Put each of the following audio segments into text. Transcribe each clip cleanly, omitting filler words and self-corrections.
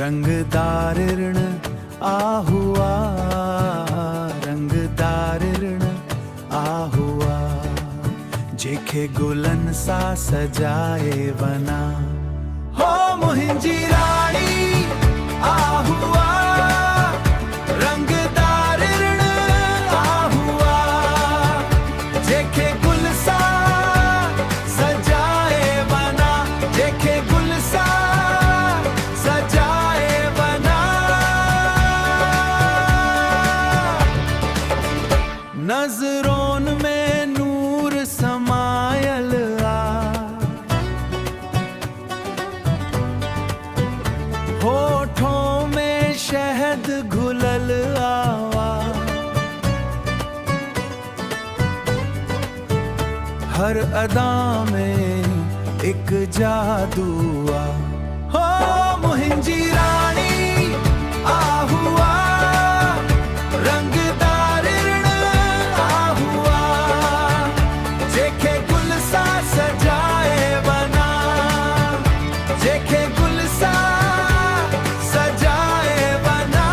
रंगदार ऋण आहुआ, रंगदार ऋण आहुआ, जेके गुलन सा सजाए वना हो मुहिंजी राणी आहुआ, रंगदार ऋण आहुआ, जेके गुल सा सजाए वना, जेके गुल सा सजाए वना। नजरों में नूर समायल आ, होठों में शहद घुलल आवा, हर अदा में एक जादू आ हो मुहिंजी राणी आहुआ, रंगदार ऋण आहुआ, जेके गुल सा सजाए वना, जेके गुल सा सजाए वना।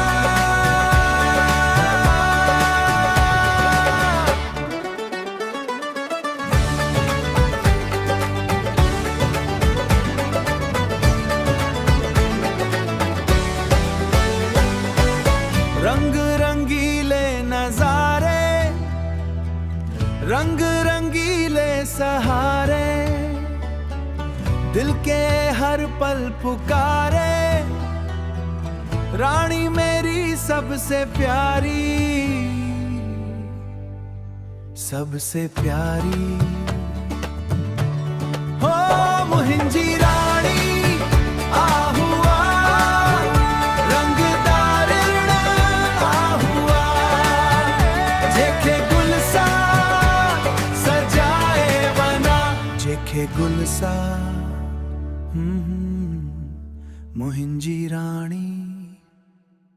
रंग रंगीले नजारे, रंग रंगीले सहारे, दिल के हर पल पुकारे, रानी मेरी सबसे प्यारी, सबसे प्यारी हो मुहिंजी राणी आहुआ, रंगदार ऋण आहुआ, जेके गुल सा सजाए वना, जेके गुल सा मुहिंजी राणी।